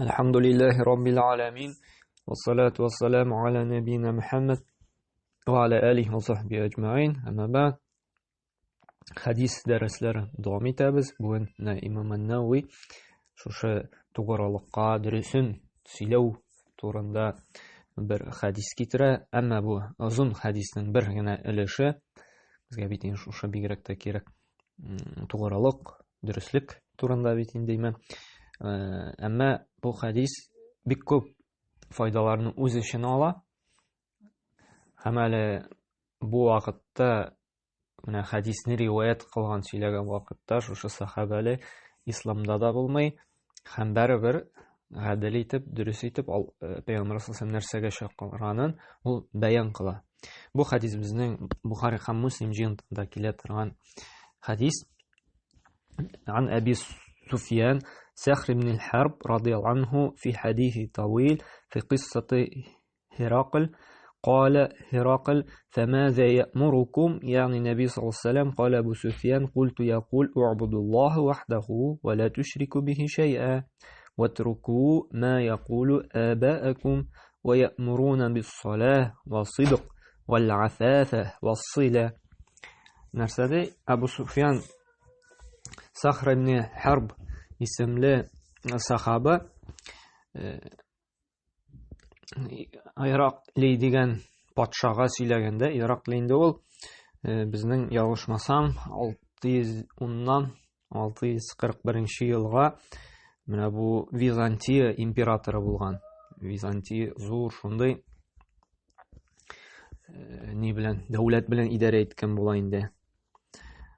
الحمد لله رب العالمين والصلاة والسلام على نبينا محمد وعلى آله وصحبه أجمعين أما بعد حديث درسلر دوام etamiz. Bugun İmam an-Nawawi şuşa to'g'rilikqa durisin siylov турында bir hadis keltiradi. Ammo bu uzun hadisning birgina ilishi bizga bitin şuşa bigrak da kerak. To'g'rilik, durustlik турында bitin deyman. Ammo bu hadis bik ko'p foydalarni o'z ichine ала. Һәм әле бу вакытта менә хадисне риваят кылган сөйләгән вакытта шушы сахабәле исламда да булмый, һәм барыбер гадел итеп, дөрес итеп Пәйгамбер саллаллаһу нәрсәгә чакырганын ул бәян кыла. Бу хадис безнең Бухари һәм Муслим җыентыгында килә торган хадис. عن أبي سفيان سخر بن الحرب رضي الله عنه في حديث طويل في قصة هرقل قال هرقل فماذا يأمركم يعني النبي صلى الله عليه وسلم قال أبو سفيان قلت يقول اعبدوا الله وحده ولا تشركوا به شيئا واتركوا ما يقول آباءكم ويأمرون بالصلاة والصدق والعفاف والصلة. Нәрсәдә Абу Суфьян Сахр ибн Харб исемле сахаба Иракли дигән патшага сөйләгәндә, Иракли инде ул безнең ялгышмасам 610нан 641 елга менә бу Византия императоры булган. Византия зур шундый дәүләт белән идарә иткән була инде.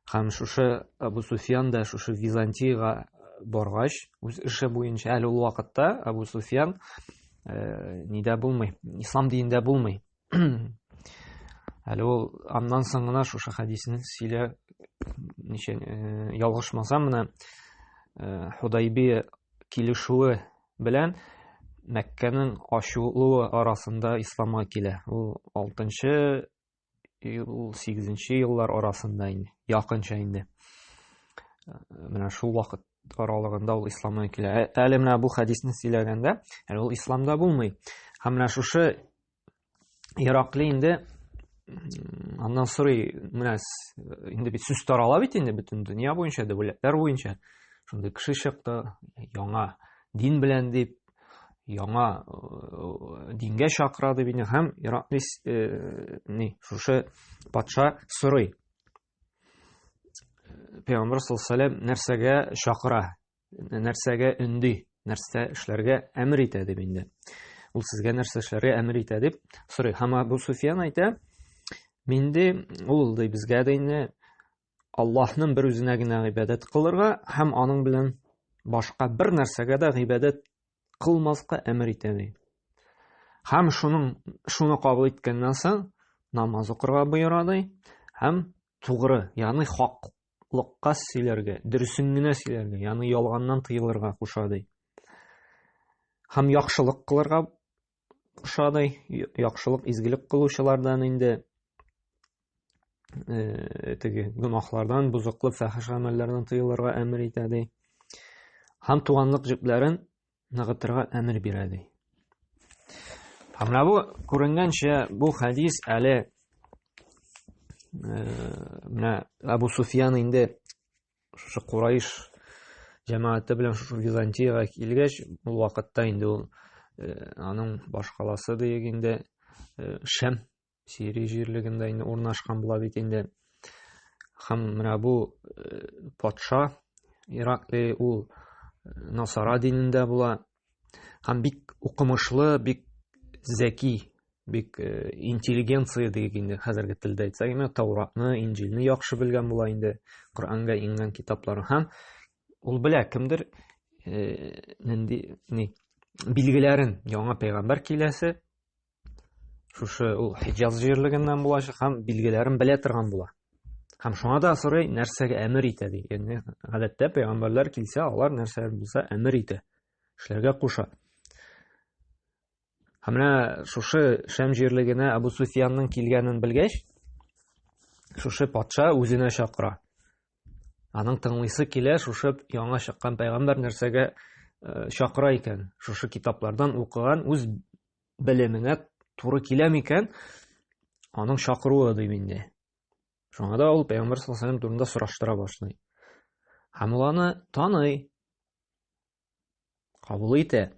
Һәм шушы Абу Суфьян да шушы Византияга баргач, үз эше буенча әле ул вакытта Абу Суфьян нидә булмый, ислам динендә булмый. Әле ул аннан соң гына шушы хадисне сөйлә, ялгышмасам менә Худайбия килешүе белән Мәккәнең ачылуы арасында исламга килә. Ул 6-нчы ел, 8-нче еллар арасында инде, якынча инде. Менә шул вакыт аралыгында ул исламга килә. Әле менә бу хадисне сөйләгәндә, әле ул исламда булмый. Һәм менә шушы Иракли инде аннан сорый, менә инде бит сүз тарала бит инде бөтен дөнья буенча, дәүләтләр буенча. Шундый кеше чыкты, яңа дин белән дип, яңа дингә чакыра дип инде, һәм Иракли шушы патша сорый. Пәйгамбер саллаллаһу алейһи ва сәллям нәрсәгә чакыра, нәрсәгә өнди, нәрсә эшләргә әмер итә дип инде. Ул сезгә нәрсә эшләргә әмер итә дип сорый. Һәм Абу Суфьян әйтә, минде ул ди безгә дә инде Аллаһның бер үзенә генә гыйбадәт кылырга һәм аның белән башка бер нәрсәгә дә гыйбадәт кылмаска әмер итә ди. Һәм шуны кабул иткәннән соң намаз укырга боера ди, һәм тугры, ягъни хаклыкка сөйләргә, дөресен генә сөйләргә, ягъни ялганнан тыелырга куша ди. Һәм яхшылык кылырга куша ди. Яхшылык, изгелек кылучылардан инде теге гынаһлардан, бузыклы фәхиш гамәлләрдән тыелырга әмер итә ди. Һәм туганлык җепләрен ныгытырга әмер бирә ди. Һәм менә бу күренгәнчә бу хадис әле менә Абу Суфьян инде шушы Курайш җәмәгате белән шушы Византияга килгәч, ул вакытта инде ул аның башкаласы дигәндә Шәм, Сирия җирлегендә инде урнашкан була бит инде. Һәм менә бу патша Иракли ул Насара динендә була. Һәм бик укымышлы, бик зәки, бик интеллигенция дигәндә хәзерге телдә әйтсәк, Тауратны, Инҗилне яхшы белгән була инде, Коръәнгә ингән китапларын. Һәм ул белә кемдер билгеләрен, яңа пәйгамбер киләсе, шушы ул Хиҗаз җирлегеннән булачак, һәм билгеләрен белә торган була. Һәм шуңа да сорый, нәрсәгә әмер итә ди. Ягъни гадәттә пәйгамберләр килсә, алар нәрсә булса әмер итә, эшләргә куша. Һәм менә шушы Шәм җирлегенә Абу Суфьянның килгәнен белгәч, шушы патша үзенә чакыра. Аның тыңлыйсы килә, шушы яңа чыккан пәйгамбер нәрсәгә чакыра икән, шушы китаплардан укыган үз белеменә туры килә микән, аның чакыруы ди инде. Шуңа да ул Пәйгамбәр саллаллаһу алейһи ва саллям турында сораштыра башлый. Һәм ул аны таный, кабул итә.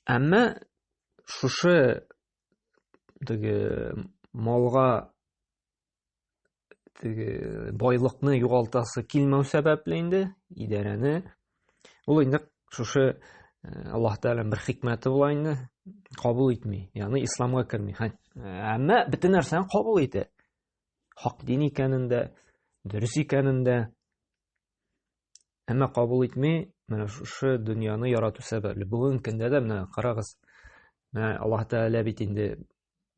Әмма шушы малга байлыкны югалтасы килмәү сәбәпле инде идарәне ул инде шушы Аллаһ Тәгалә бер хикмәте була инде кабул итми, ягъни исламга керми. Әмма бөтен нәрсәне кабул итә. Хак дин икәнен дә, дөрес икәнен дә. Әмма кабул итми, менә шушы дөньяны ярату сәбәпле. Бүген көндә дә менә карагыз. Менә Аллаһ Тәгалә бит инде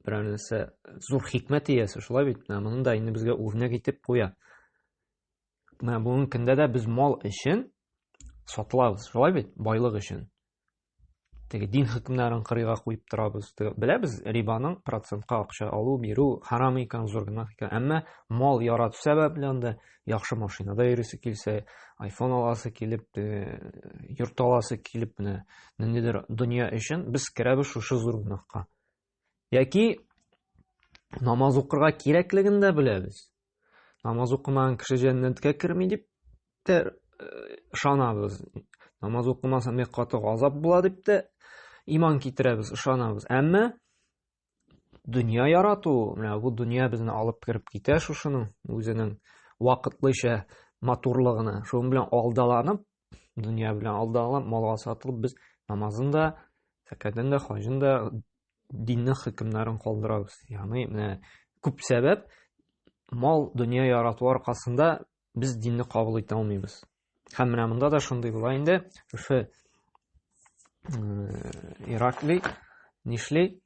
бер нәрсә зур хикмәт иясе, шулай бит. Менә моны да инде безгә үрнәк итеп куя. Менә бүген көндә дә без мал өчен сатылабыз, шулай бит, байлык өчен. Дин хөкемнәрен кырыйга куеп торабыз. Беләбез, рибаның процентка акча алу, бирү харам икән, зур гына икән. Әмма мал ярату сәбәпле анда яхшы машинада йөрүсе килсә, iPhone аласы килеп, йорт аласы килеп, менә ниндидер дөнья өчен без керәбез шушы зур гынакка. Яки намаз укырга кирәклеген дә беләбез. Намаз укымаган кеше җәннәткә керми дип тә ышанабыз. Намаз укымаса бик каты газап була дип тә иман китерәбез, ышанабыз. Әмма дөнья ярату, менә бу дөнья безне алып кереп китә шушының үзенең вакытлыча матурлыгына. Шуның белән алдаланып, дөнья белән алдаланып, малга сатылып, без намазын да, закатын да, хаҗын да, динне хөкемнәрен калдырабыз. Ягъни менә күп сәбәп мал дөнья ярату аркасында без динне кабул итә алмыйбыз. Һәм менә монда да шундый була инде. Шушы Иракли нишли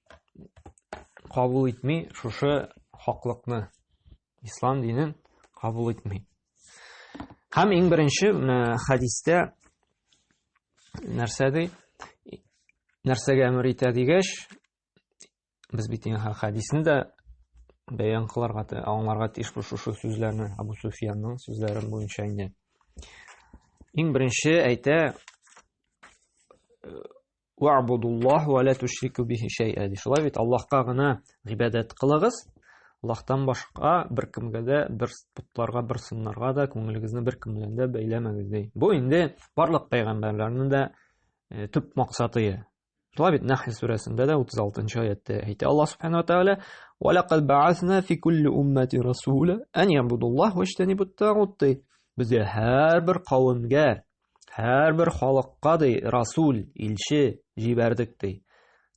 кабул итми шушы хаклыкны, ислам динен кабул итми. Һәм иң беренче менә хадистә нәрсәдә нәрсәгә әмер итә дигәч, без бит хадисны да бәян кыларга, аңларга тиеш шушы сүзләрне, Абу Суфиянның сүзләре буенча инде. Иң беренче әйтә: "Вa'будуллаһ ва ла тушрику бихи шай'а". Шулай бит, Аллаһка гына гыйбадәт кылыгыз, Аллаһтан башка беркемгә дә, бер путларга, бер сыннарга да күңелегезне беркем белән дә бәйләмәгез ди. Бу инде барлык пәйгамбәрләрнең дә төп максаты. Шулай бит, Нахл сүрәсендә дә 36-нчы аятта әйтә Аллаһ Субханаһу ва Тәгалә: "Ва лaqad ba'athna fi kulli ummati rasula an ya'budullah wa yajtanibu at-taghut". Безгә һәрбер кавемгә, һәрбер халыкка ди расул, илче җибәрдек ди.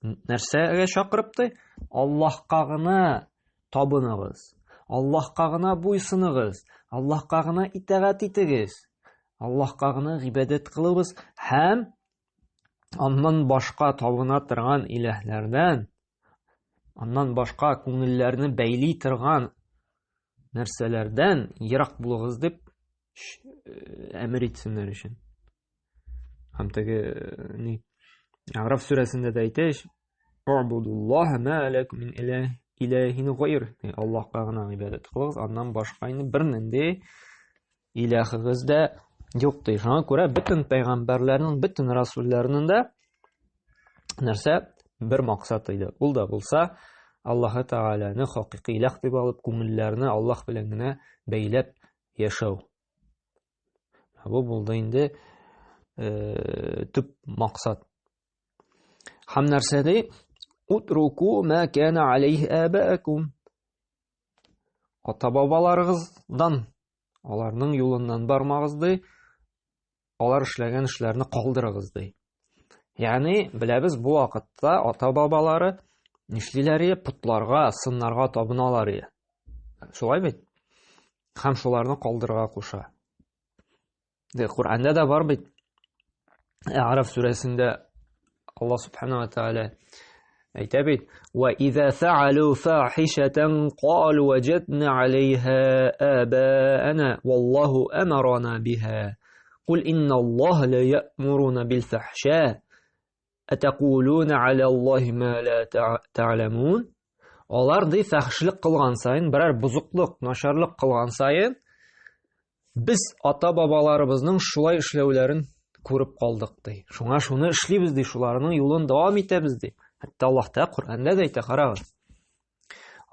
Нәрсәгә чакырып ди? Аллаһка гына табынгыз, Аллаһка гына буйсыныгыз, Аллаһка гына итагать итегез, Аллаһка гына гыйбадәт кылыгыз һәм аннан башка табына торган иләһләрдән, аннан башка күңелләрне бәйли торган нәрсәләрдән ерак булыгыз дип әмер итсеннәр өчен. Һәм теге Араф сүрәсендә дә әйтә: "У'будуллаһа ма лакум мин илаһин гайр". Аллаһка гына гыйбадәт кылыгыз, аннан башка бер нинди илаһыгыз да юк ди. Шуңа күрә бөтен пәйгамбәрләрнең, бөтен расулларның да нәрсә бер максат иде. Ул да булса Аллаһ Тәгаләне хакыйкый илаһ дип алып, күңелләрне Аллаһ белән генә бәйләп яшәү. Бу булды инде төп максат. Һәм нәрсәдә утруку ма кана алейһи абаакум. Ата-бабаларыгыздан, аларның юлыннан бармагыз ди. Алар эшләгән эшләрне калдырыгыз ди. Ягъни беләбез, бу вакытта ата-бабалары нишлиләр, путларга, сыннарга табыналар. Шулай бит. Һәм шуларны калдырырга куша. Куръанда да бар бит. Араф сүрәсендә Аллаһ Субханаһу ва Тәгалә әйтә бит: "Ва иза фа'алу фахишatan qalu wajadna 'alayha aba'ana wallahu amarna biha. Qul inna Allaha la ya'muruna bil fahsha. Ataquluna 'ala Allahi ma la ta'lamun". Алар ди фахшлык кылган сайын, берәр бузыклык, начарлык кылган сайын, Без ата-бабаларыбызның шулай эшләүләрен күреп калдык ди. Шуңа шуны эшлибез ди, шуларның юлын дәвам итәбез ди. Хәтта Аллаһ та Коръәндә дә әйтә, карагыз.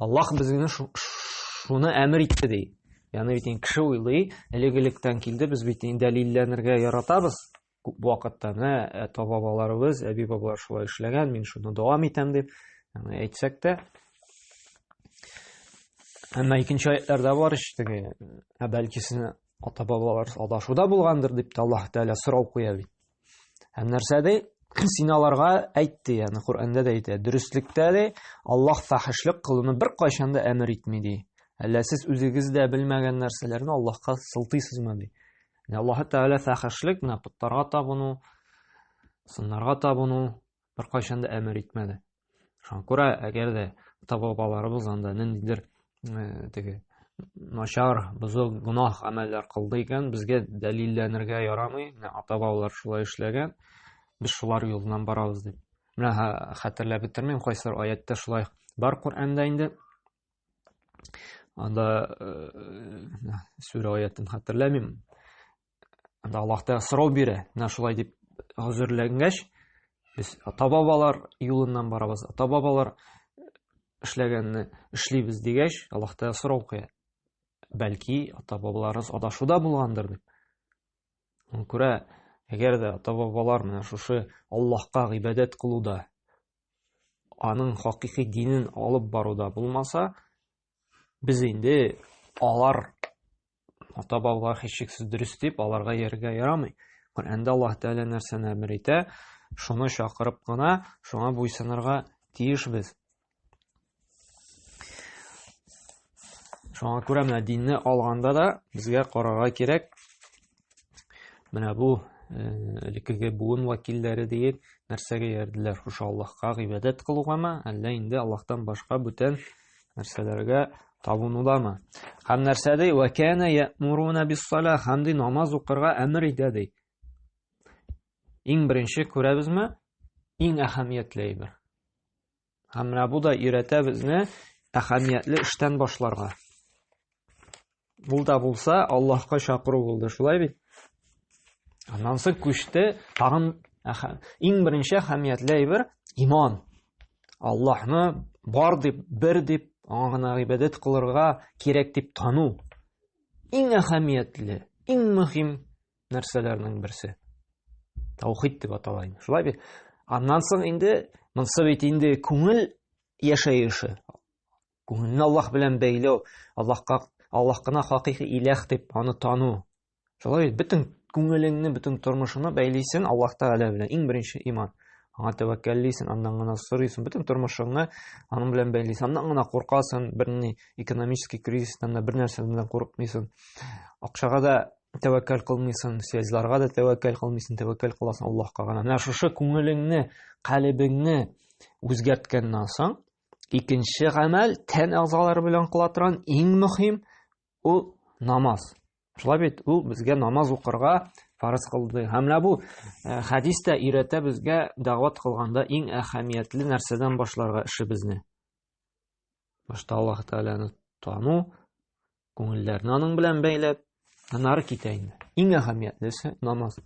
Аллаһ безне шуны әмер итте ди. Ягъни бит кеше уйлый, элек-электән килде, без бит дәлилләнергә яратабыз. Күп вакытта менә ата-бабаларыбыз, әби-бабалар шулай эшләгән, мин шуны дәвам итәм дип әйтсәк тә. Әмма икенче аятларда бар ичтеге, бәлки сезне ата-бабалар адашуда булгандыр дип Аллаһ Тәгалә сорау куя бит. Һәм нәрсәдә син аларга әйтте, ягъни Коръәндә дә әйтә, дөреслектә дә Аллаһ фахишлык кылуны бер кайчан да әмер итми ди. Әллә сез үзегез дә белмәгән нәрсәләрне Аллаһка сылтыйсызмы ди. Аллаһ Тәгалә фахишлык, путтарга табыну, сыннарга табыну бер кайчан да әмер итмәде. Шуңа күрә, әгәр дә ата-бабаларыбыз анда ниндидер теге начар, бозык, гунах әмәлләр кылды икән, безгә дәлилләнергә ярамый. Ата-бабалар шулай эшләгән, без шулар юлынан барабыз дип. Менә хәтерләп бетермим, кайсыр аятта шулай бар Коръәндә инде. Анда сүре аятын хәтерләмим. Анда Аллаһ та сорау бирә. Менә шулай дип хәзерләнгәч, без ата-бабалар юлынан барабыз. Ата-бабалар эшләгәнне эшлибез дигәч, Аллаһ та сорау куя. Бәлки ата-бабаларыбыз адашуда булгандыр дип. Шуңа күрә, әгәр дә ата-бабалар менә шушы Аллаһка гыйбадәт кылуда, аның хакыйкый динен алып баруда булмаса, без инде алар ата-бабалар һичшиксез дөрес дип аларга ярга ярамый. Коръәндә Аллаһ Тәгалә нәрсәне әмер итә, шуны чакырып кына, шуңа буйсынырга тиешбез. Шуңа күрә менә динне алганда да безгә карарга кирәк. Менә бу элекеге буын вәкилләре диеп нәрсәгә ярдиләр? Шушы Аллаһка гыйбадәт кылугамы, әллә инде Аллаһтан башка бүтән нәрсәләргә табынудамы? Һәм нәрсәдә ва кана я'муруна бис-сала, һәм ди намаз укырга әмер итә ди. Иң беренче күрәбезме? Иң әһәмиятле әйбер. Һәм менә бу да өйрәтә безне әһәмиятле эштән башларга. Бул да булса Аллаһка чакыру булды, шулай бит? Аннан соң күчте тагын иң беренче әһәмиятле әйбер иман. Аллаһны бар дип, бер дип, аңа гына гыйбадәт кылырга кирәк дип тану. Иң әһәмиятле, иң мөһим нәрсәләрнең берсе. Таухид дип атала инде. Шулай бит? Аннан соң инде монсы бит инде күңел яшәеше. Күңелне Аллаһ белән бәйләү, Аллаһ кына хакыйкый илаһ дип аны тану. Шулай бит? Бөтен күңелеңне, бөтен тормышыңны бәйлисен Аллаһ Тәгалә белән. Иң беренче иман. Аңа тәвәккәллисен, аннан гына сорыйсың, бөтен тормышыңны аның белән бәйлисен. Аннан гына куркасың, берни экономический кризистан да бер нәрсәдән курыкмыйсың. Акчага да тәвәккәл кылмыйсың, связьларга да тәвәккәл кылмыйсың, тәвәккәл кыласың Аллаһка гына. Менә шушы күңелеңне, калбыңны үзгәрткәннән соң, икенче гамәл тән әгъзалары белән кыла торган иң мөһим ул намаз. Шулай бит, ул безгә намаз укырга фарыз кылды. Һәм менә бу хәдистә өйрәтә безгә дәгъват кылганда иң әһәмиятле нәрсәдән башларга эшебезне. Башта Аллаһ Тәгаләне тану, күңелләрне аның белән бәйләп, аннары китә инде. Иң әһәмиятлесе намаз.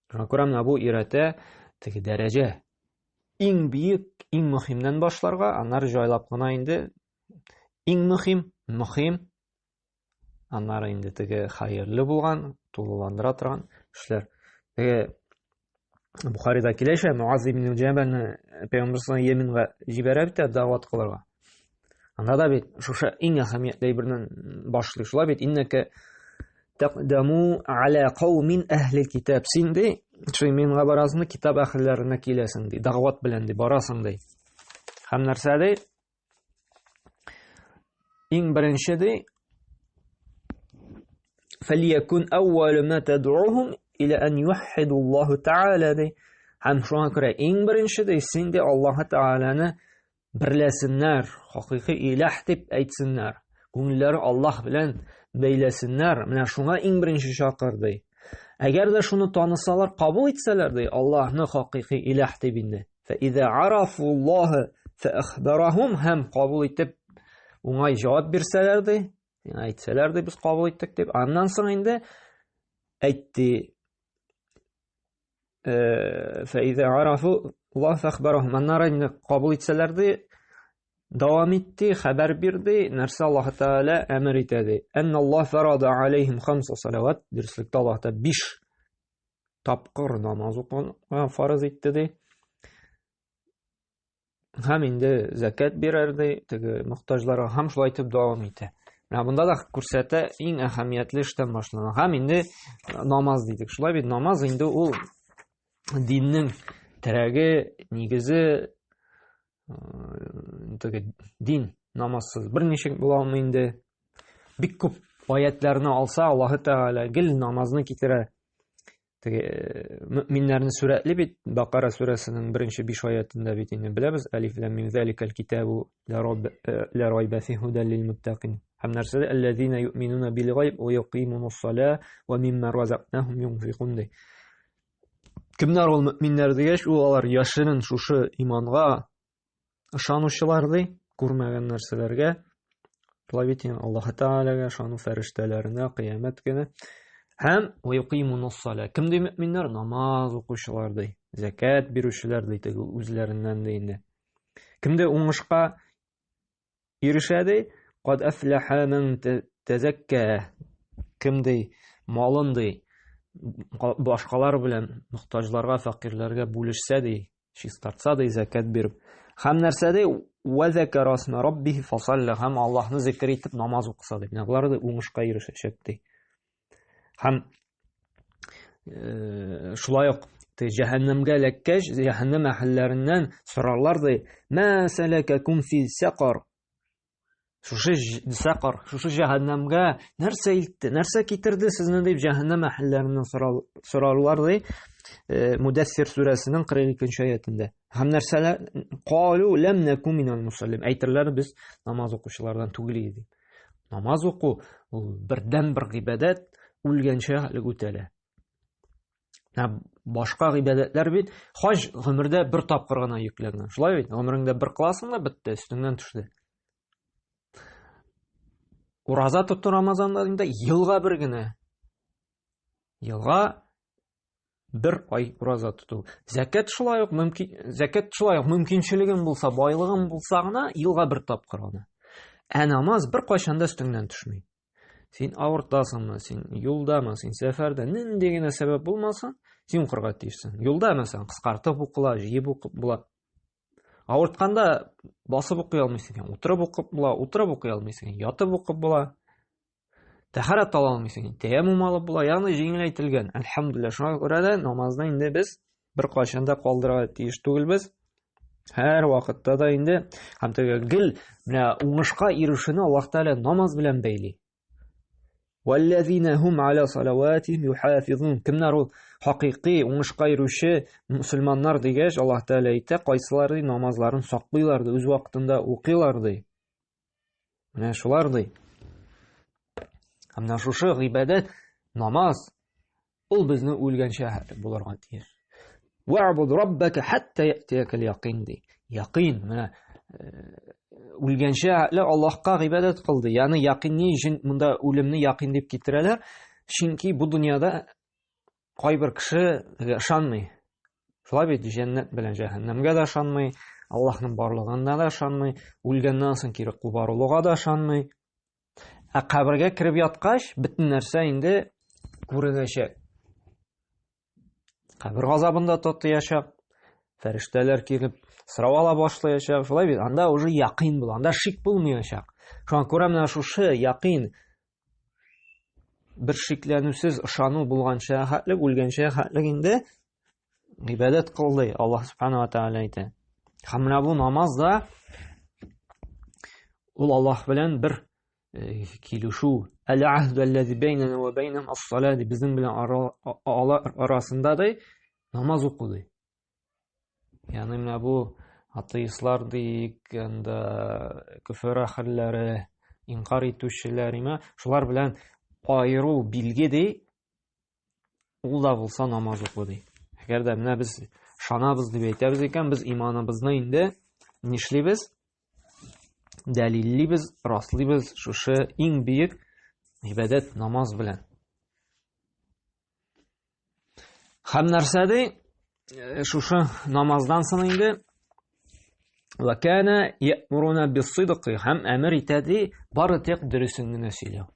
Шуңа күрә менә бу өйрәтә теге дәрәҗә. Иң бийек, иң мөһимнән башларга, аннары җайлап кына инде иң мөһим, аннары инде теге хәерле булган, тулыландыра торган эшләр. Теге Бухарида киләчә, Муаз ибн Җабалны Пәйгамбәр саллаллаһу Йеменгә җибәрә бит дәгъват кылырга. Анда да бит шушы иң әһәмиятле бернән башлый. Шулай бит, иннәкә тaqdamu ala qawmin ahli alkitab. Син ди, шуй Йеменгә барасың, китап әһелләренә киләсең ди, дәгъват белән ди, барасың ди. Һәм нәрсә ди? Иң беренче ди, فليكن أول ما تدعوهم إلى أن يوحدوا الله تعالى دي. Һәм шуңа күрә иң беренче ди, син ди Аллаһ Тәгаләне берләсеннәр, хакыйкый илаһ дип әйтсеннәр. Күңелләре Аллаһ белән бәйләсеннәр. Менә шуңа иң беренче чакыр ди. Әгәр дә шуны танысалар, кабул итсәләр ди, Аллаһны хакыйкый илаһ дип инде. فإذا عرفوا الله فأخبرهم, һәм кабул итеп уңай җавап бирсәләр ди, әйтсәләр дә без кабул иттек дип. Аннан соң инде әйтте. فإذا عرفوا الله فأخبرهم. Аннары инде кабул итсәләр дә داوام итте, хәбәр бирде, нәрсә Аллаһ Тәгалә әмер итәде. Әнна Аллаһ фарада алейхим 5 салават. Дөреслекте Аллаһ Тәгалә 5 тапкыр намаз укырга фарыз итте ди. Һәм инде закат бирәрде, теге мохтаҗларга һәм шулай итеп дәвам итә. Менә монда да күрсәтә иң әһәмиятле эштән башлана. Һәм инде намаз дидек. Шулай бит намаз инде ул диннең терәге, нигезе, дин намазсыз берничек була алмый инде. Бик күп аятларны алса, Аллаһ Тәгалә гел намазны китерә. Теге мөэминнәрне сүрәтле бит Бакара сүрәсенең 1-5 аятында бит инде беләбез. Алиф лам мим заликал китабу ла райба фиһи худан лил муттақин. Һәм нәрсәдә аллазина юъминуна бил гайб ва юқимунус салаа ва мимма разақнахум юнфиқун. Кемнәр ул мөэминнәр дигәч, ул алар яшерен шушы иманга ышанучылар ди, күрмәгән нәрсәләргә. Шулай бит Аллаһ Тәгаләгә ышану, фәрештәләренә, кыямәт көне. Һәм ويقيمون الصلاة. Кем ди мөэминнәр? Намаз укучылар ди, закат бирүчеләр ди, теге үзләреннән ди инде. Кем ди уңышка ирешә ди? Qad aflaha man tazakka. Кем ди малын ди башкалар белән мохтаҗларга, фәкыйрьләргә бүлешсә ди, чистартса ди, закат биреп. Һәм нәрсә ди? Wa zakara isma rabbih fasalla. Һәм Аллаһны зикр итеп намаз укыса ди. Менә булар ди уңышка ирешәчәк ди. Һәм шулай ук җәһәннәмгә эләккәч, җәһәннәм әһелләреннән сорарлар ди: "Ма салакакум фи сaqar?" Шушы сaqar, шушы җәһәннәмгә нәрсә илтте, нәрсә китерде сезне дип җәһәннәм әһелләреннән сорарлар ди. Мудассир сүрәсенең 42-нче аятында. Һәм нәрсәләр? "Qalу lam nakum minal musallin." Әйтерләр, без намаз укучылардан түгел идек. Намаз уку ул бердән-бер гыйбадат, үлгәнчә хәле үтәлә. Башка гыйбадәтләр бит хаҗ гомердә бер тапкыр гына йөкләнгән. Шулай бит, гомереңдә бер кыласың да бетте, өстеңнән төште. Ураза тоту Рамазанда инде елга бер генә. Елга бер ай ураза тоту. Закат шулай ук мөмкинчелегең булса, байлыгың булса гына елга бер тапкыр гына. Намаз бер кайчанда өстеңнән төшмәй. Син авыртасыңмы, син юлдамы, син сәфәрдә, нинди генә сәбәп булмасын, син укырга тиешсең. Юлда мәсәлән, кыскартып укыла, җыеп укып була. Авыртканда басып укый алмыйсың, утырып укып була, утырып укый алмыйсың, ятып укып була. Тәһарат ала алмыйсың, тәяммум алып була, ягъни җиңеләйтелгән. Әлхәмдүлилләh, шуңа күрә дә намазны инде без бер кайчанда калдырырга тиеш түгелбез. Һәр вакытта да инде һәм теге гел менә уңышка ирешүне Аллаһ Тәгалә намаз белән бәйли. وَالَّذِينَ هُمْ عَلَى صَلَوَاتِهِمْ يُحَافِظُونَ. Кемнәр ул хакыйкый уңышка ирешүче мусульманнар дигәч, Аллаһ Тәгалә әйтә, кайсылары намазларын саклыйлар ди, үз вакытында укыйлар ди. Менә шулар ди. Һәм менә шушы гыйбадат, намаз, ул безне үлгәнчә булырга тиеш. وَاعْبُدْ رَبَّكَ حَتَّى يَأْتِيَكَ الْيَقِينُ ди. Яқин, менә үлгәнчә Аллаһка гыйбадат кылды. Ягъни яқинни өчен монда үлемне яқин дип китерәләр. Чөнки бу дөньяда кайбер кеше ышанмый. Шулай бит, җәннәт белән җәһәннәмгә дә ышанмый, Аллаһның барлыгына да ышанмый, үлгәннән соң кире кубарылуга да ышанмый. Кабергә кирип яткач, бөтен нәрсә инде күренәчәк. Кабер газабында тотыячак, фәрештәләр килеп сорау ала башлаячак. Шулай бит, анда уже яқин була, анда шик булмаячак. Шуңа күрә менә шушы яқин, бер шикләнүсез ышану булганча хәтлек, үлгәнчә хәтлек инде гыйбадат кылды. Аллаһ Субханаһу ва Тәгалә әйтә. Һәм менә бу намаз да ул Аллаһ белән бер килешү. Әл-аһду аллази бәйнәнә ва бәйнәһум ас-салаа. Безнең белән арасында да намаз уку ди. Ягъни менә бу атеистлар дик, күфер әһелләре, инкар итүчеләр, шулар белән айыру билге ди, ул да булса намаз уку ди. Әгәр дә менә без шанабыз дип әйтәбез икән, без иманыбызны инде нишлибез? дәлиллибез, раслыбыз шушы иң бөек ибадәт намаз белән. Һәм нәрсәди шушы намаздан соң инде وَكَانَ يَأْمُرُنَا بِالصِّدْقِ һәм әмер итәди бары тик дөресен генә сөйләү.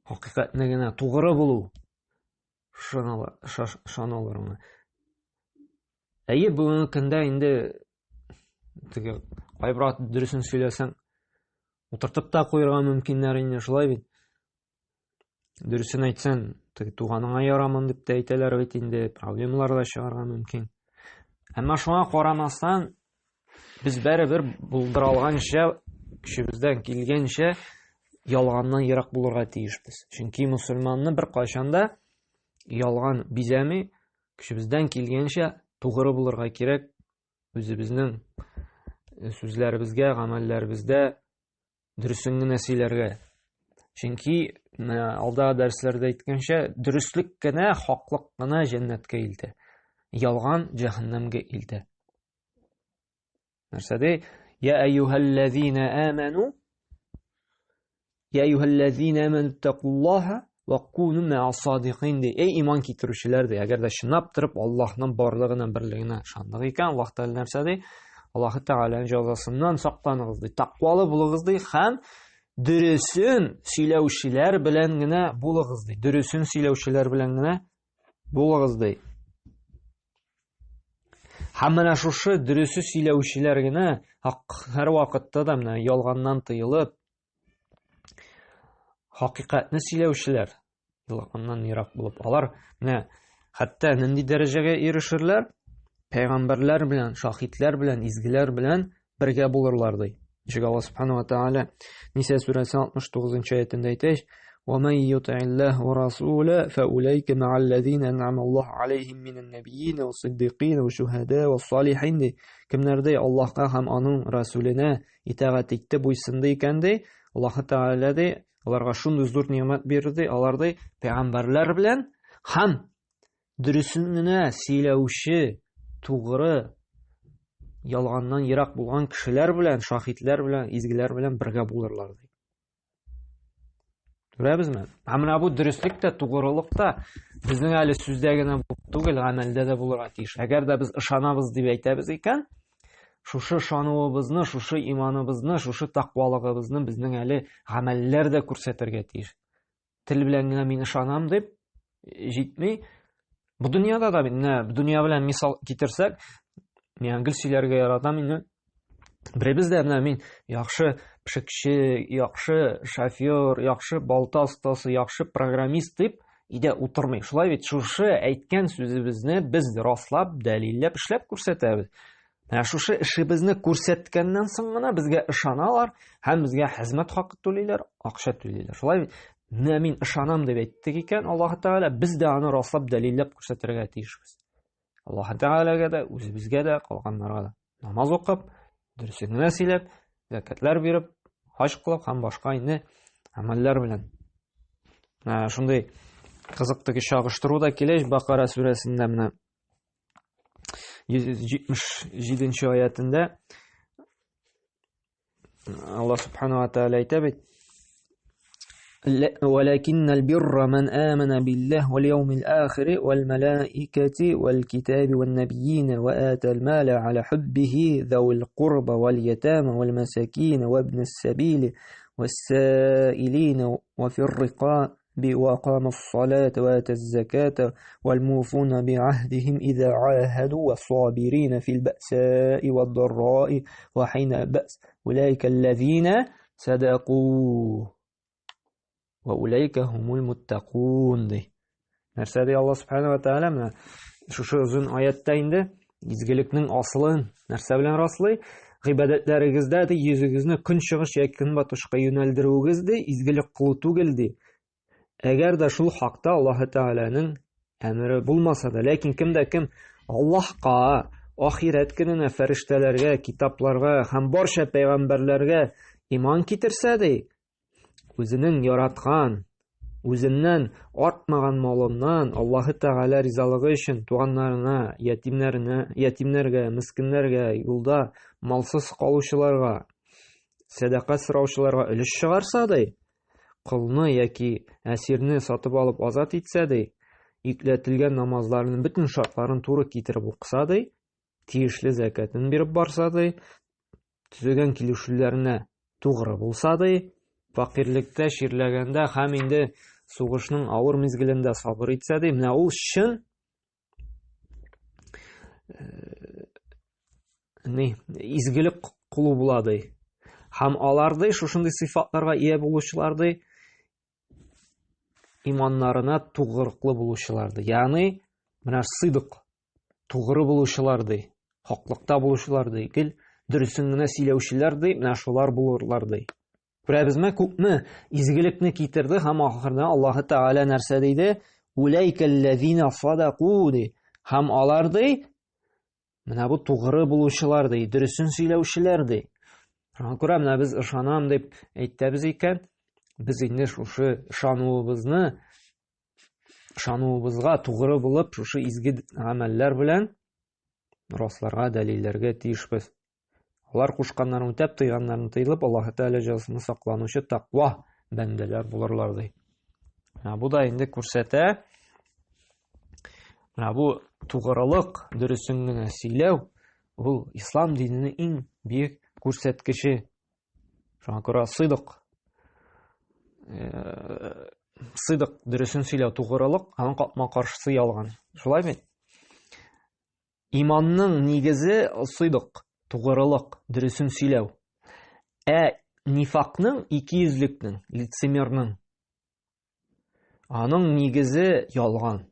Хакыйкатьне генә тугры булу. Шаналарына. Әйе, бүгенге көндә инде теге кайбер дөресен сөйләсәң утыртып та куярга мөмкиннәр инде, шулай бит. Дөресен әйтсәң, теге туганыңа ярамын дип тә әйтәләр бит инде, проблемалар да чыгарга мөмкин. Әмма шуңа карамастан без бәребер булдыра алганча, көчебездән килгәнчә ялганнан ерак булырга тиешбез. Чөнки мусульманны бер кайчанда ялган бизәми, көчебездән килгәнчә тугры булырга кирәк. Үзебезнең сүзләребезгә, гамәлләребездә дөресен генә сөйләргә. Чөнки алда дәресләрдә әйткәнчә, дөреслек кенә, хаклык кына җәннәткә илтә. Ялган җәһәннәмгә илтә. Нәрсәдә? Я әйюһәлләзина аману Я әйюһәлләзина аману тақуллаһа ва куну ма'ас-садиқин. Эй иман китерүчеләр, әгәр дә чынлап торып Аллаһның барлыгына, берлегенә ышандык икән, Аллаһ Тәгалә нәрсәдә? Аллаһ Тәгаләнең җәзасыннан сакланыгыз ди, тақвалы булыгыз ди, һәм дөресен сөйләүчеләр белән генә булыгыз ди. Дөресен сөйләүчеләр белән генә булыгыз ди. Һәм менә шушы дөресе сөйләүчеләр генә һәр вакытта да менә ялганнан тыелып, хакыйкатьне сөйләүчеләр, ялганнан ерак булып, алар менә хәтта нинди дәрәҗәгә ирешерләр? Пәйгамбәрләр белән, шаһидләр белән, изгеләр белән бергә булырлар ди. Ничек Аллаһ Субханаһу ва Тааля Ниса сүрәсе 69-нчы аятында әйтә: وَمَن يُطِعِ اللَّهَ وَرَسُولَهُ فَأُولَئِكَ مَعَ الَّذِينَ أَنْعَمَ اللَّهُ عَلَيْهِم مِّنَ النَّبِيِّينَ وَالصِّدِّقِينَ وَالشُّهَدَاءِ وَالصَّالِحِينَ. Кемнәрдә Аллаһка һәм аның Расүленә итагать итте, буйсынды икән ди, Аллаһ Тааля ди, аларга шундый зур ниъмәт бирде, алар ди пәйгамбәрләр белән һәм дөресен генә сөйләүче, тугры, ялганнан ерак булган кешеләр белән, шаһидләр белән, изгеләр белән бергә булырлар ди. Күрәбезме? Менә бу дөреслек тә, тугрылык та безнең әле сүздә генә түгел, гамәлдә дә булырга тиеш. Әгәр дә без ышанабыз дип әйтәбез икән, шушы ышануыбызны, шушы иманыбызны, шушы тақвалыгыбызны безнең әле гамәлләр дә күрсәтергә тиеш. Тел белән генә мин ышанам дип җитми. Бу дөньяда да дөнья белән мисал китерсәк, мин гел сөйләргә яратам инде. Беребез дә менә мин яхшы пешекче, яхшы шофер, яхшы балта остасы, яхшы программист дип идә утырмый. Шулай бит шушы әйткән сүзебезне без раслап, дәлилләп, эшләп күрсәтәбез. Менә шушы эшебезне күрсәткәннән соң гына безгә ышаналар һәм безгә хезмәт хакы түлиләр, акча түлиләр. Шулай бит менә мин ышанам дип әйттек икән, Аллаһ Тәгалә, без дә аны раслап, дәлилләп күрсәтергә тиешбез. Аллаһ Тәгаләгә дә, үзебезгә дә, калганнарга да намаз укып, дөресен генә сөйләп, зәкатлар биреп, хаҗ кылып һәм башка инде амаллар белән. Шундый кызык теге чагыштыру да килә Бакара сүрәсендә менә 177-нче аятында Аллаһ Субханаһу ва Тааля әйтә бит: ولكن البر من آمن بالله واليوم الآخر والملائكة والكتاب والنبيين وآتى المال على حبه ذوي القربى واليتامى والمساكين وابن السبيل والسائلين وفي الرقاب وأقام الصلاة وآتى الزكاة والموفون بعهدهم إذا عاهدوا والصابرين في البأساء والضراء وحين بأس أولئك الذين صدقوا وَأُولَئِكَ هُمُ الْمُتَّقُونَ ди. Нәрсәдә Аллаһ Субханаһу ва Тааля менә шушы узын аятта инде изгелекнең асылын нәрсә белән раслый? Гыйбадәтләрегездә дә йөзегезне көнчыгыш яки көнбатышка юнәлдерүегез дә изгелек кылу түгел ди. Әгәр дә шул хакта Аллаһ Тааляның әмере булмаса да, ләкин кемдә кем Аллаһка, ахират көненә, фәрештәләргә, китапларга һәм барча пәйгамбәрләргә иман китерсә ди, үзенең яраткан үзеннән артмаган малыннан Аллаһы Тәгалә ризалыгы өчен туганнарына, ятимнәргә, мискиннәргә, юлда малсыз калучыларга, садака сораучыларга өлеш чыгарса ди, кылны яки әсирне сатып алып азат итсә ди, йөкләтелгән намазларның бөтен шартларын туры китереп укыса ди, тиешле закатын биреп барса ди, төзегән килешүләренә тугры булса ди, факирлектә, ширләгәндә һәм инде сугышның авыр мизгелендә сабыр итсә ди, менә ул чын изгелек кулы була ди. Һәм аларда шушындый сыйфатларга ия булучылар ди, иманнарына тугрыклы булучылар ди. Ягъни, менә сыйдык, тугры булучылар ди, хаклыкта булучылар ди, дөресен генә сөйләүчеләр ди, менә шулар булырлар ди. Күрәбезме, күпме изгелекне китерде һәм ахырда Аллаһы Тәгалә нәрсә диде? Улайкаллазина садaqу ди. Һәм алар ди, менә бу тугры булучылар ди, дөресен сөйләүчеләр ди. Шуңа күрә менә без ышанам дип әйтәбез икән, без инде шушы ышануыбызга тугры булып, шушы изге гамәлләр белән расларга, дәлилләргә тиешбез. Алар кушканнарын үтәп, тыйганнарын тыелып, Аллаһы Тәгалә җәзасын сакланучы тақва бәндәләр булырлар ди. Бу да инде күрсәтә, бу тугрылык, дөресен генә сөйләү, ул ислам диненең иң бик күрсәткече. Шуңа күрә сыйдык, дөресен сөйләү, тугрылык, аның капма каршысы ялган. Шулай бит? Иманның нигезе сыйдык, тугрылык, дөресен сөйләү. Нифакның, икейөзлекнең, лицемерның, аның нигезе ялган,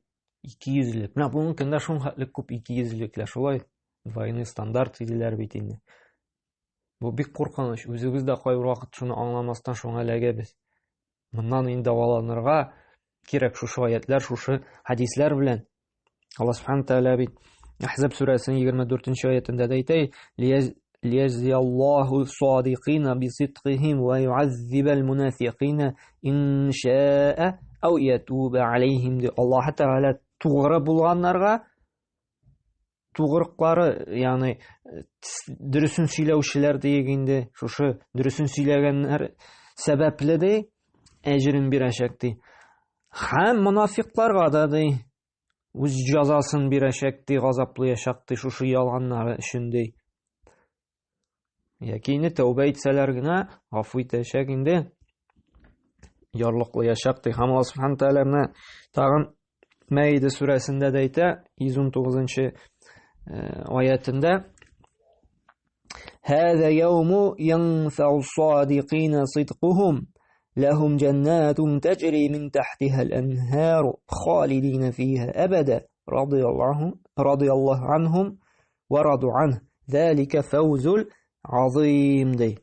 икейөзлек. Менә буның көндә шунхатлык күп икейөзлекләр, шулай двойный стандарт иделәр бит инде. Бу бик куркыныч. Үзебез дә кайбер вакыт шуны аңламастан шуңа эләгәбез. Моннан инде дәваланырга кирәк шушы аятлар, шушы хадислар белән. Аллаһ Субханаһу Тәгалә бит Ахзаб сүрәсенең 24-нче аятында да әйтә: "Лияҗзияллаһу ас-садиқина бисидқихим ва ю'аззибал мунафиқина ин ша'a ау ятуба алейхим". Аллаһ Тәгалә тугры булганнарга, тугрыклары, ягъни дөресен сөйләүчеләр дигәндә, шушы дөресен сөйләгәннәр сәбәпле ди, әҗрен бирәчәк ди. Һәм мунафикларга да ди, үз җәзасын бирәчәк ди, газаплаячак ди, шушы ялганнары өчен ди. Яки инде тәүбә итсәләр генә гафу итәчәк инде, ярлыклаячак ди. Һәм Аллаһ Субханаһу Тәгалә тагын Мәида сүрәсендә дә әйтә, 119-нчы аятында: "Һәза яуму янфау ас-садиқина сидқухум, лахум джаннатун таҗри мин тахтиха ал-анһару халидина фиха абада, радiyallahu анхум ва раду анһу, залика фаузул азим". ди.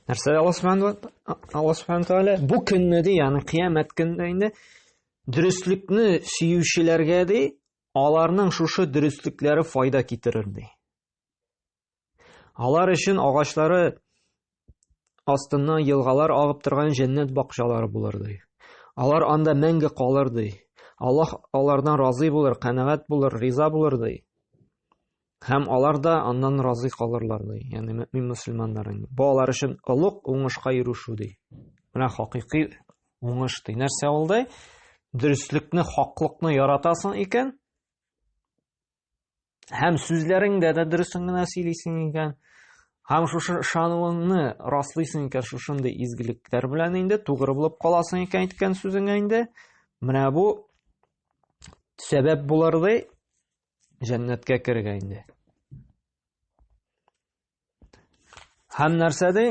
Нәрсә Аллаһ Субханаһу Тәгалә бу көнне ди, ягъни кыямәт көнендә инде дөреслекне сөючеләргә ди, аларның шушы дөреслекләре файда китерер ди. Алар өчен агачлары астыннан елгалар агып торган җәннәт бакчалары булыр ди. Алар анда мәңге калыр ди. Аллаһ алардан разый булыр, канәгать булыр, риза булыр ди. Һәм алар да аннан разый калырлар ди. Ягъни мөмин мөселманнар. Бу алар өчен олуг уңышка ирешү ди. Менә хакыйкый уңыш ди. Нәрсә ул ди? Дөреслекне, хаклыкны яратасың икән, һәм сүзләреңдә дә дөресен генә сөйлисең икән, һәм шушы ышануыңны раслыйсың икән шушындый изгелекләр белән инде, тугры булып каласың икән әйткән сүзеңә инде, менә бу сәбәп булыр ди җәннәткә керергә инде. Һәм нәрсә ди?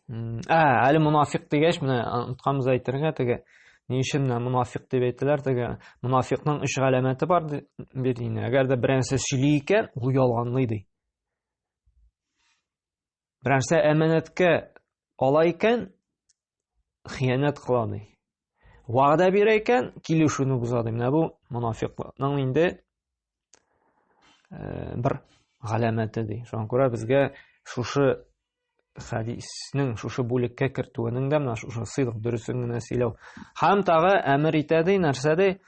Әле мунафиқ дигәч, менә онытканбыз әйтергә, теге ни өчен менә мунафиқ дип әйтәләр, теге мунафиқның 3 галәмәте бар бит инде. Әгәр дә берәрсе сөйли икән, ул ялганлый ди. Берәрсе әманәткә ала икән, хыянат кыла ди. Вәгъдә бирә икән, килешүне боза ди. Менә бу мунафиқның инде бер галәмәте ди. Шуңа күрә безгә шушы хадиснең шушы бүлеккә кертүенең дә менә шушы сыйдык дөресен генә сөйләү. Һәм тагы әмер итәде нәрсәдә?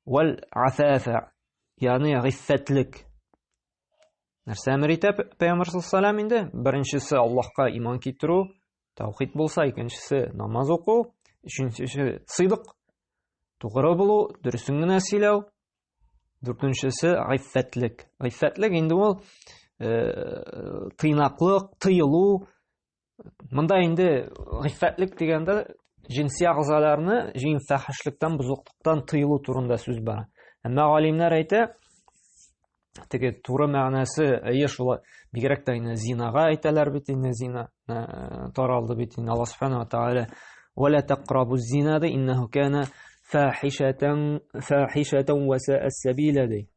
Вал афафа, ягъни гыйффәтлек. Нәрсә әмер итә Пәйгамбер саллаллаһу алейһи ва саллям инде? Беренчесе Аллаһка иман китерү, таухид булса, икенчесе намаз уку, өченчесе сыйдык, тугры булу, дөресен генә сөйләү. Дүртенчесе гыйффәтлек. Гыйффәтлек инде ул тыйнаклык, тыелу. Монда инде гыйффәтлек дигәндә җинси агъзаларны җинфәхишлектән, бузыклыктан тыелу турында сүз бара. Әмма галимнәр әйтә, теге туры мәгънәсе шулай, бигрәк тә инде зинага әйтәләр бит, инде зина таралды бит инде. Аллаһ субханаһу ва тааля: "Ва ла тaqrabu зина иннаху кана фахишатан ва са'a сабила" ди.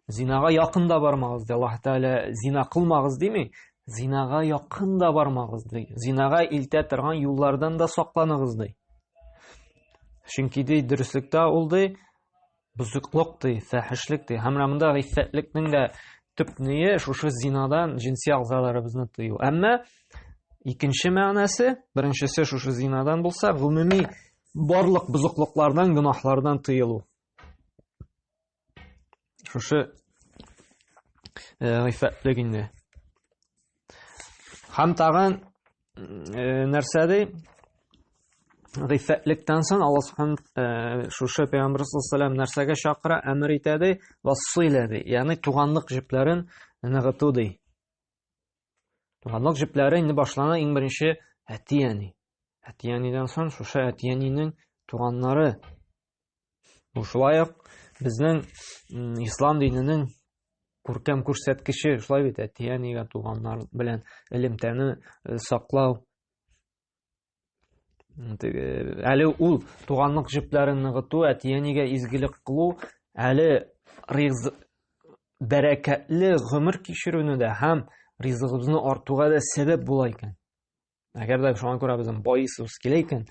Зинага якын да бармагыз ди. Аллаһ тааля зина кылмагыз дими, зинага якын да бармагыз ди. Зинага илтә торган юллардан да сакланыгыз ди. Чөнки ди дөреслекдә ул ди бузыклык ди, фахишлек ди. Һәм монда гыйффәтлекнең дә төп ние шушы зинадан җинси агъзаларыбызны тыю. Әмма икенче мәгънәсе, беренчесе шушы зинадан булса, гомуми барлык бузыклыклардан, гынахлардан тыелу. Шушы гыйффәтлек инде. Һәм тагын нәрсә ди? Гыйффәтлектән соң Аллаһ субханаһу шушы Пәйгамбер саллаллаһу алейһи ва саллям нәрсәгә чакыра? Әмер итә ди, вассыйла ди. Ягъни туганлык җепләрен ныгыту ди. Туганлык җепләре инде башлана иң беренче әти-әни. Әти-әнидән соң шушы әти-әнинең туганнары. Бу шулай ук безнең ислам диненең күркәм күрсәткече, шулай бит, әти-әнигә туганнар белән элемтәне саклау. Әле ул туганлык җепләрен ныгыту, әти-әнигә изгелек кылу, әле бәрәкәтле гомер кичерүне дә һәм ризыгыбызны артуга да сәбәп була икән. Әгәр дә шуңа күрә безнең байысыбыз килә икән,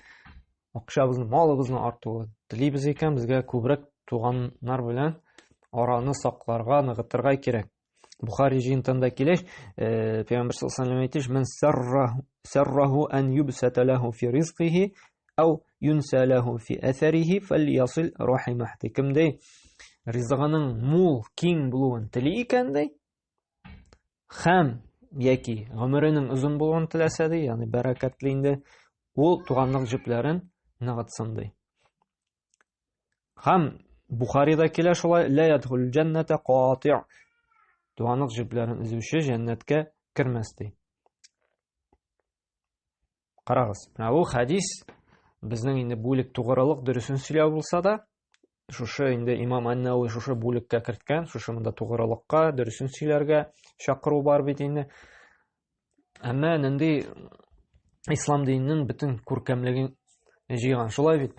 акчабызны, малыбызны артуга телибез икән, безгә күбрәк туганнар белән араны сакларга, ныгытырга кирәк. Бухари җинтында килеш, Пәйгамбер саллаллаһу алейһи ва саллям мен сарраху ан юбсата лаху фи ризқихи ау юнса лаху фи аtharihi фальясил рахимах. Кемдә ризыгының мул, киң булуын тели икән ди, һәм яки гомеренең узын булуын теләсә ди, ягъни бәрәкәтле инде, ул туганлык җепләрен ныгытсын ди. Һәм Бухарида килә шулай: ла ядхул җанната кати'. Туганлык җепләрен үзүче җәннәткә кирмәс ди. Карагыз, менә бу хадис безнең инде бүлек тугрылык дөресен сөйләү булса да, шушы инде Имам Ан-Науи шушы бүлеккә керткән, шушы монда тугрылыкка, дөресен сөйләргә чакыру бар бит инде. Әмма нинди ислам диненең бөтен күркәмлеген җыйган, шулай бит.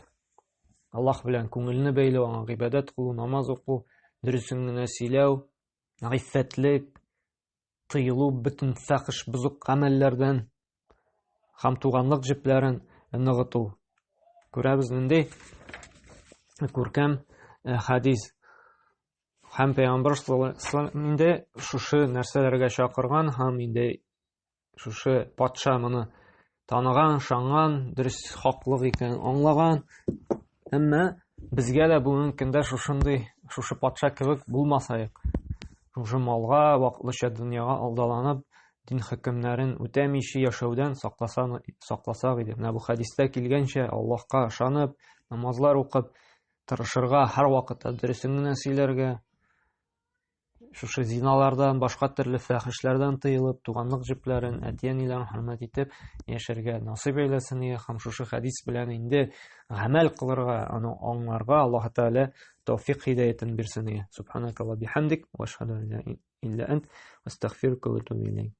Аллаһ белән күңелне бәйләү, аңа гыйбадат кылу, намаз уку, дөресен генә сөйләү, гыйффәтлек, тыелу бөтен фахиш, бузык гамәлләрдән һәм туганлык җепләрен ныгыту. Күрәбез нинди күркәм хадис. Һәм Пәйгамбер саллаллаһу алейһи ва саллям инде шушы нәрсәләргә чакырган, һәм инде шушы патша моны таныган, шанган, дөрес хаклык икән аңлаган. Әмма безгә дә бу мөмкиндә шушы патша кебек булмасайык. Шушы малга, вакытлыча дөньяга алдаланып, дин хөкемнәрен үтәмичә яшәүдән сакласак иде. Менә бу хадистә килгәнчә Аллаһка ышанып, намазлар укып, тырышырга, һәр вакытта дөресен генә сөйләргә, шушы зиналардан, башка төрле фахишләрдән тыелып, туганлык җепләрен, әти-әниләрен хөрмәт итеп яшәргә насыйп әйләсен, һәм шушы хадис белән инде гамәл кылырга, аны аңларга Аллаһ Тәгалә тәүфыйк һидаятын бирсен. Субханакалла бихамдик ва ашһаду ан ла илля ант ва астагфирука ва атубу илейк.